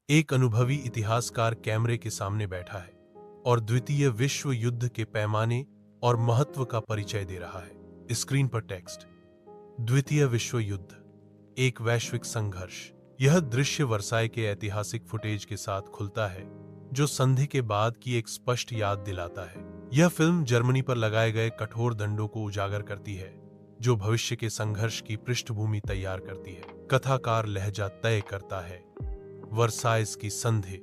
एक अनुभवी इतिहासकार कैमरे के सामने बैठा है और द्वितीय विश्व युद्ध के पैमाने और महत्व का परिचय दे रहा है। स्क्रीन पर टेक्स्ट। द्वितीय विश्व युद्ध, एक वैश्विक संघर्ष। यह दृश्य वर्साई के ऐतिहासिक फुटेज के साथ खुलता है, जो संधि के बाद की एक स्पष्ट याद दिलाता है। यह फिल्म जर्मनी पर लगाए गए कठोर दंडों को उजागर करती है, जो भविष्य के संघर्ष की पृष्ठभूमि तैयार करती है। कथाकार लहजा तय करता है। वर्साइस की संधि,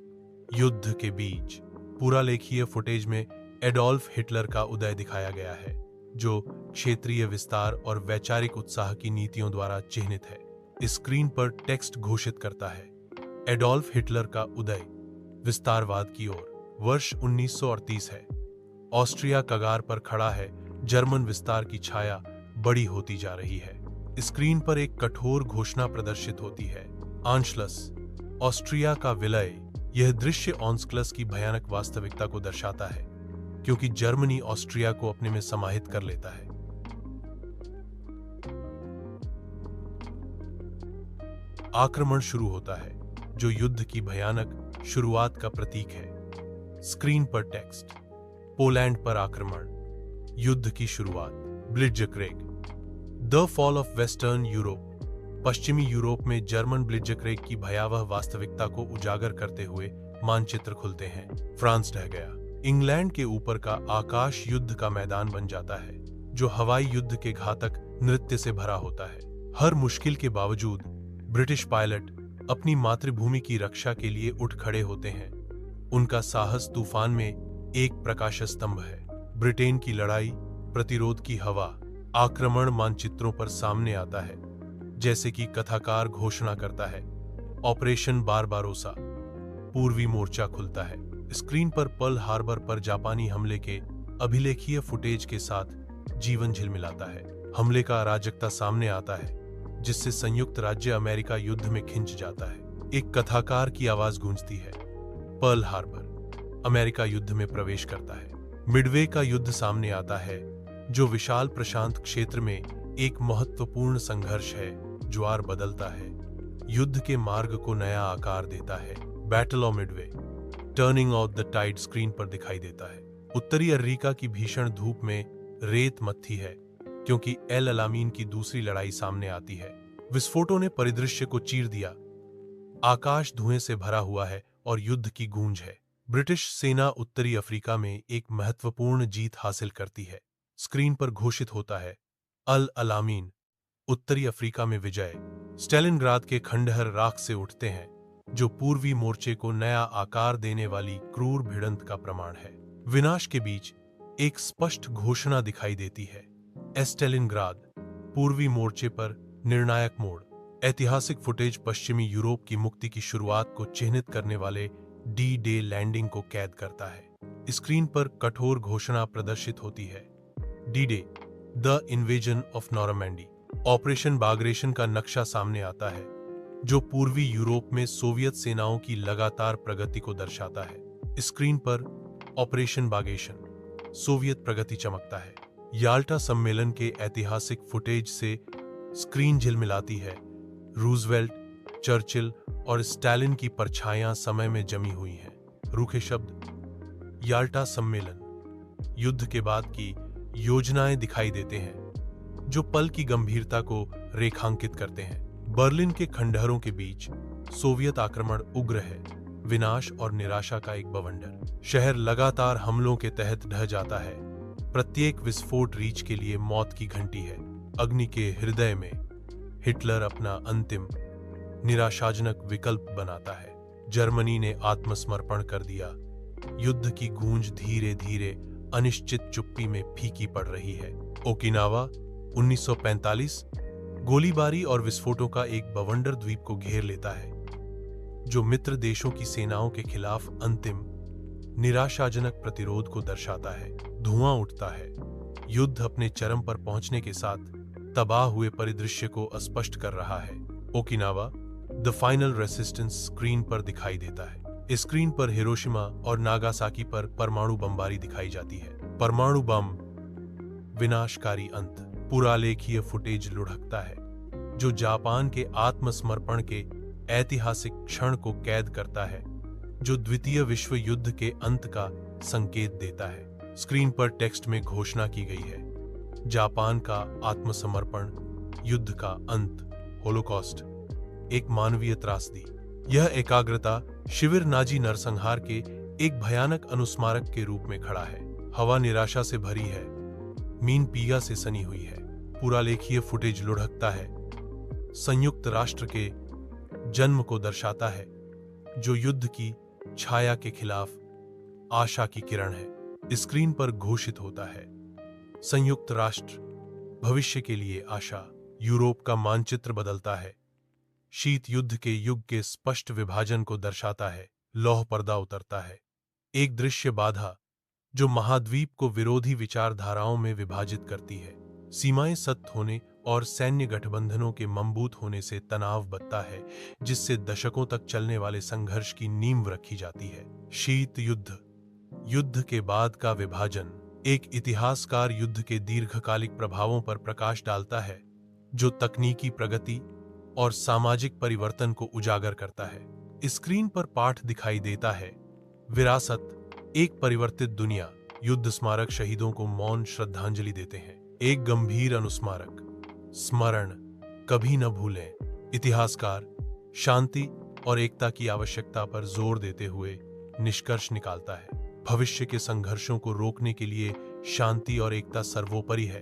युद्ध के बीच। पूरा लेखीय फुटेज में एडोल्फ हिटलर का उदय दिखाया गया है, जो क्षेत्रीय विस्तार और वैचारिक उत्साह की नीतियों द्वारा चिह्नित है। स्क्रीन पर टेक्स्ट घोषित करता है, एडोल्फ हिटलर का उदय विस्तारवाद की ओर। वर्ष 1938 है। ऑस्ट्रिया कगार पर खड़ा है, जर्मन विस्तार की छाया बड़ी होती जा रही है। स्क्रीन पर एक कठोर घोषणा प्रदर्शित होती है, आंशलस, ऑस्ट्रिया का विलय। यह दृश्य ऑन्सक्लस की भयानक वास्तविकता को दर्शाता है, क्योंकि जर्मनी ऑस्ट्रिया को अपने में समाहित कर लेता है। आक्रमण शुरू होता है, जो युद्ध की भयानक शुरुआत का प्रतीक है। स्क्रीन पर टेक्स्ट। पोलैंड पर आक्रमण, युद्ध की शुरुआत। Blitzkrieg, the fall of western Europe. पश्चिमी यूरोप में जर्मन ब्लिट्जक्रेग की भयावह वास्तविकता को उजागर करते हुए मानचित्र खुलते हैं। फ्रांस ढह गया। इंग्लैंड के ऊपर का आकाश युद्ध का मैदान बन जाता है, जो हवाई युद्ध के घातक नृत्य से भरा होता है। हर मुश्किल के बावजूद ब्रिटिश पायलट अपनी मातृभूमि की रक्षा के लिए उठ खड़े होते हैं। उनका साहस तूफान में एक प्रकाश स्तंभ है। ब्रिटेन की लड़ाई, प्रतिरोध की हवा। आक्रमण मानचित्रों पर सामने आता है, जैसे कि कथाकार घोषणा करता है, ऑपरेशन बारबारोसा। पूर्वी मोर्चा खुलता है। स्क्रीन पर पर्ल हार्बर पर जापानी हमले के अभिलेखीय फुटेज के साथ जीवन झिलमिलाता है। हमले का अराजकता सामने आता है, जिससे संयुक्त राज्य अमेरिका युद्ध में खिंच जाता है। एक कथाकार की आवाज गूंजती है, पर्ल हार्बर, अमेरिका युद्ध में प्रवेश करता है। मिडवे का युद्ध सामने आता है, जो विशाल प्रशांत क्षेत्र में एक महत्वपूर्ण संघर्ष है। ज्वार बदलता है, युद्ध के मार्ग को नया आकार देता है। Battle of Midway, turning of the tide screen पर दिखाई देता है। उत्तरी अफ्रीका की भीषण धूप में रेत मत्थी है, क्योंकि एल अलामीन की दूसरी लड़ाई सामने आती है। विस्फोटों ने परिदृश्य को चीर दिया। आकाश धुएं से भरा हुआ है और युद्ध की गूंज है। ब्रिटिश सेना उत्तरी अफ्रीका में एक महत्वपूर्ण जीत हासिल करती है। स्क्रीन पर घोषित होता है, अल अलामीन, उत्तरी अफ्रीका में विजय। स्टेलिनग्राद के खंडहर राख से उठते हैं, जो पूर्वी मोर्चे को नया आकार देने वाली क्रूर भिड़ंत का प्रमाण है। विनाश के बीच एक स्पष्ट घोषणा दिखाई देती है, स्टेलिनग्राद, पूर्वी मोर्चे पर निर्णायक मोड़। ऐतिहासिक फुटेज पश्चिमी यूरोप की मुक्ति की शुरुआत को चिह्नित करने वाले डी डे लैंडिंग को कैद करता है। स्क्रीन पर कठोर घोषणा प्रदर्शित होती है, D day, the invasion of Normandy. Operation Bagration का नक्शा सामने आता है, जो पूर्वी यूरोप में सोवियत सेनाओं की लगातार प्रगति को दर्शाता है। स्क्रीन पर ऑपरेशन बागेशन, सोवियत प्रगति चमकता है। याल्टा सम्मेलन के ऐतिहासिक फुटेज से स्क्रीन झिलमिलाती है। रूजवेल्ट, चर्चिल और स्टालिन की परछाइयां समय में जमी हुई हैं। रूखे शब्द, याल्टा सम्मेलन। युद्ध के बाद की योजनाएं दिखाई देते हैं, जो पल की गंभीरता को रेखांकित करते हैं। बर्लिन के खंडहरों के बीच सोवियत आक्रमण उग्र है, विनाश और निराशा का एक बवंडर। शहर लगातार हमलों के तहत ढह जाता है। प्रत्येक विस्फोट रीच के लिए मौत की घंटी है। अग्नि के हृदय में हिटलर अपना अंतिम निराशाजनक विकल्प बनाता है। जर्मनी ने आत्मसमर्पण कर दिया। युद्ध की गूंज धीरे धीरे अनिश्चित चुप्पी में फीकी पड़ रही है। ओकिनावा 1945 गोलीबारी और विस्फोटों का एक बवंडर द्वीप को घेर लेता है, जो मित्र देशों की सेनाओं के खिलाफ अंतिम निराशाजनक प्रतिरोध को दर्शाता है। धुआं उठता है। युद्ध अपने चरम पर पहुंचने के साथ तबाह हुए परिदृश्य को स्पष्ट कर रहा है। Okinawa, the final resistance screen पर दिखाई देता है। स्क्रीन पर हिरोशिमा और नागासाकी पर परमाणु बमबारी दिखाई जाती है। परमाणु बम, विनाशकारी अंत। पुरालेखीय फुटेज लुढ़कता है, जो जापान के आत्मसमर्पण के ऐतिहासिक क्षण को कैद करता है जो द्वितीय विश्व युद्ध के अंत का संकेत देता है। स्क्रीन पर टेक्स्ट में घोषणा की गई है, जापान का आत्मसमर्पण, युद्ध का अंत, होलोकॉस्ट, एक मानवीय त्रासदी। यह एकाग्रता शिविर नाजी नरसंहार के एक भयानक अनुस्मारक के रूप में खड़ा है। हवा निराशा से भरी है, मीन पीगा से सनी हुई है। पूरा लेखीय फुटेज लुढ़कता है, संयुक्त राष्ट्र के जन्म को दर्शाता है जो युद्ध की छाया के खिलाफ आशा की किरण है। स्क्रीन पर घोषित होता है, संयुक्त राष्ट्र भविष्य के लिए आशा। यूरोप का मानचित्र बदलता है, शीत युद्ध के युग के स्पष्ट विभाजन को दर्शाता है। लौह पर्दा उतरता है, एक दृश्य बाधा जो महाद्वीप को विरोधी विचारधाराओं में विभाजित करती है। सीमाएं सख्त होने और सैन्य गठबंधनों के मजबूत होने से तनाव बढ़ता है, जिससे दशकों तक चलने वाले संघर्ष की नींव रखी जाती है। शीत युद्ध, युद्ध के बाद का विभाजन, एक इतिहासकार युद्ध के दीर्घकालिक प्रभावों पर प्रकाश डालता है जो तकनीकी प्रगति और सामाजिक परिवर्तन को उजागर करता है। स्क्रीन पर पाठ दिखाई देता है, विरासत, एक परिवर्तित दुनिया। युद्ध स्मारक शहीदों को मौन श्रद्धांजलि देते हैं। एक गंभीर अनुस्मारक, स्मरण, कभी न भूलें। इतिहासकार शांति और एकता की आवश्यकता पर जोर देते हुए निष्कर्ष निकालता है, भविष्य के संघर्षों को रोकने के लिए शांति और एकता सर्वोपरि है।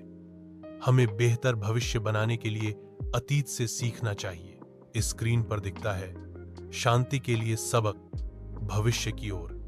हमें बेहतर भविष्य बनाने के लिए अतीत से सीखना चाहिए। स्क्रीन पर दिखता है, शांति के लिए सबक, भविष्य की ओर।